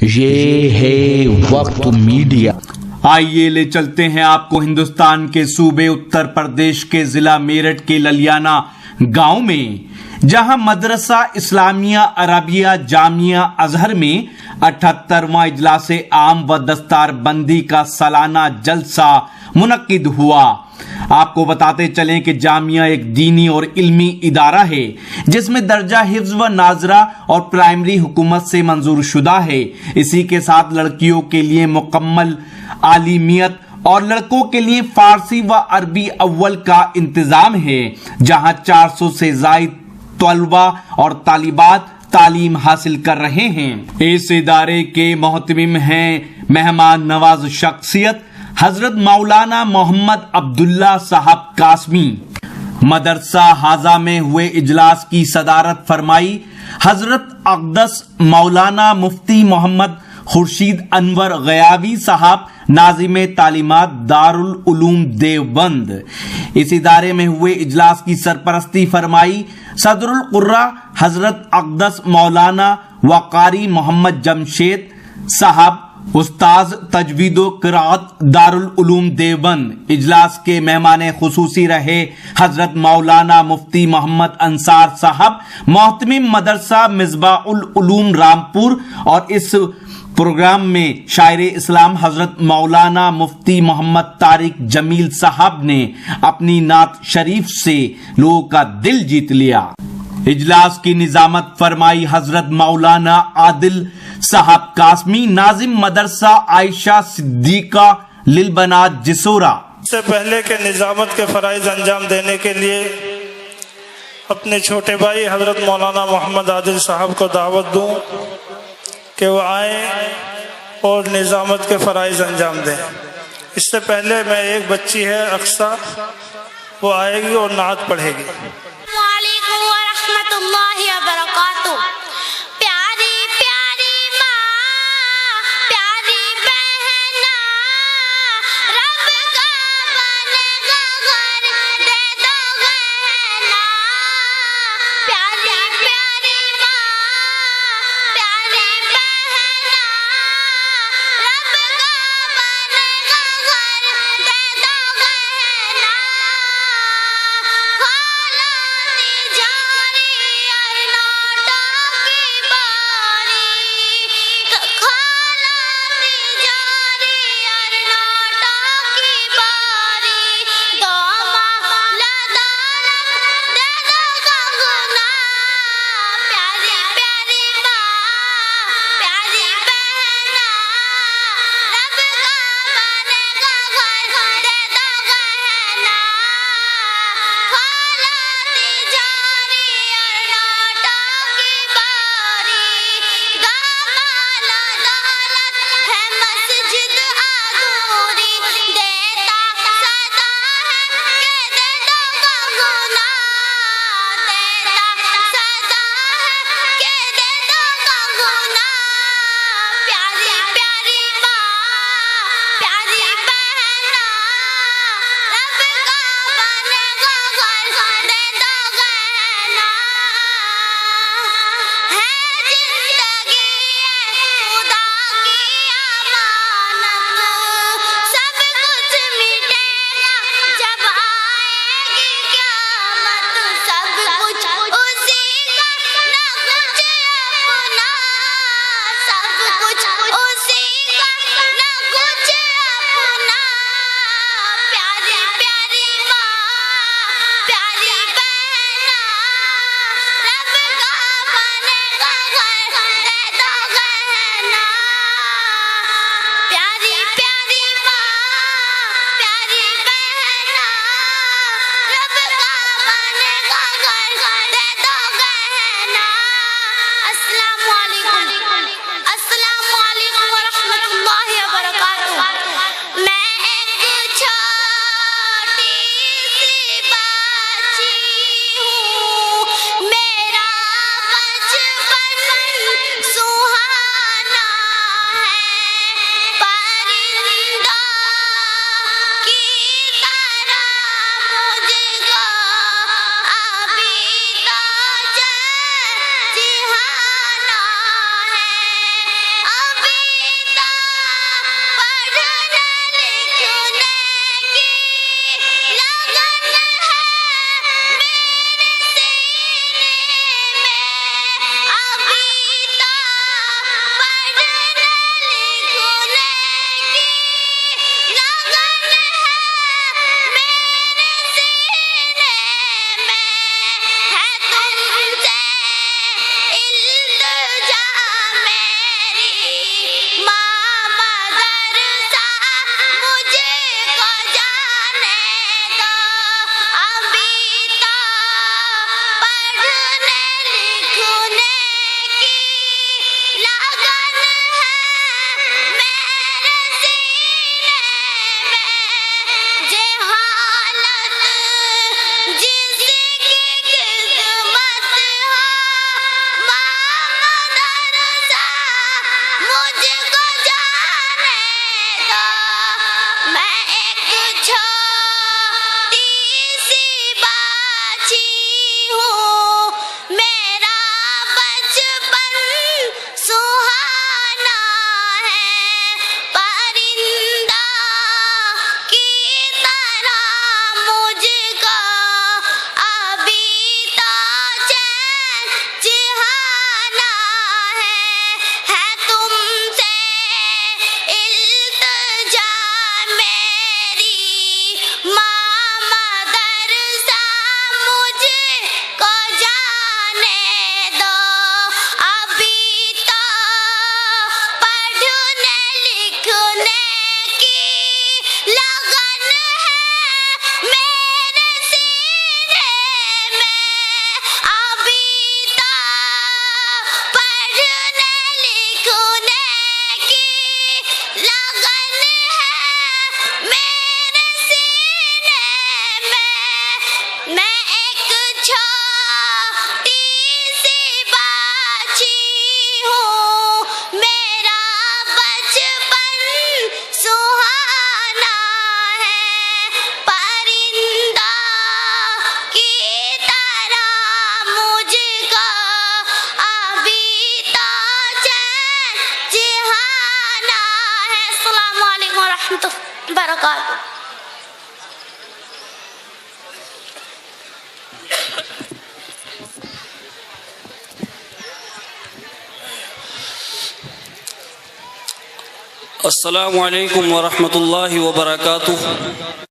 ये है वक्त मीडिया। आइए ले चलते हैं आपको हिंदुस्तान के सूबे उत्तर प्रदेश के जिला मेरठ के ललियाना गांव में, जहां मदरसा इस्लामिया अरबिया जामिया अजहर में 78वां इजलासे आम व दस्तारबंदी का सालाना जलसा मुनक्किद हुआ। आपको बताते चलें कि जामिया एक दीनी और इल्मी इदारा है जिसमें दर्जा हिफ्ज व नाजरा और प्राइमरी हुकूमत से मंजूर शुदा है। इसी के साथ लड़कियों के लिए मुकम्मल आलिमियत और लड़कों के लिए फारसी व अरबी अव्वल का इंतजाम है, जहां 400 से जायद तलबा और तालिबात तालीम हासिल कर रहे हैं। इस इदारे के मोहतमिम हैं मेहमान नवाज शख्सियत हजरत मौलाना मोहम्मद अब्दुल्ला साहब कासमी। मदरसा हाजा में हुए इजलास की सदारत फरमाई हजरत अक़दस मौलाना मुफ्ती मोहम्मद खुर्शीद अनवर गयावी साहब, नाज़िम तालीमात दारुल उलूम देवबंद। इस इदारे में हुए इजलास की सरपरस्ती फरमाई सदरुल कुर्रा हजरत अक़दस मौलाना वकारी मोहम्मद जमशेद साहब, उस्ताज तजवीदो क़िराअत दारुल उलूम देवबंद। इजलास के मेहमान खुसूसी रहे हजरत मौलाना मुफ्ती मोहम्मद अंसार साहब, मोहतमिम मदरसा मिसबाउल उलूम रामपुर। और इस प्रोग्राम में शायर इस्लाम हजरत मौलाना मुफ्ती मोहम्मद तारिक जमील साहब ने अपनी नात शरीफ से लोगों का दिल जीत लिया। इजलास की निजामत फरमाई हजरत मौलाना आदिल साहब कासमी, नाजिम मदरसा आयशा सिद्दीका लिलबनात जिसोरा। इससे पहले के निजामत के फराइज अंजाम देने के लिए अपने छोटे भाई हजरत मौलाना मोहम्मद आदिल साहब को दावत दूं कि वो आए और निजामत के फराइज अंजाम दें। इससे पहले मैं एक बच्ची है अक्सा, वो आएगी और नात पढ़ेगी। वालेकुम व रहमतुल्लाहि व बरकातुहू। प्यारी प्यारी माँ, प्यारी बहना, रब का बनेगा घर, दे दो गहना। प्यारी प्यारी माँ, प्यारी बहना, रब का बनेगा घर, दे दो गहना। खोलो मुझको जाने दो, मैं एक छोटी सी बाछी हूँ, मेरा बचपन सुहाना है, परिंदा की तरह मुझको अभी तो चैन चिहाना है तुमसे इल्तिजा मेरी माँ मदरसा मुझको जाने दो, अभी तो पढ़ने लिखने की लगन है मेरे सीने में, अभी तो पढ़ने लिखने की लगन है मेरे सीने में, मैं एक छोटी सी बाछी हूँ, मेरा बचपन सुहाना है, परिंदा की तरह मुझको अभी तो चैन चिहाना है। अस्सलामु अलैकुम वरहमतुल्लाहि वबरकातुहू। अस्सलामु अलैकुम वरहमतुल्लाहि वबरकातुहू।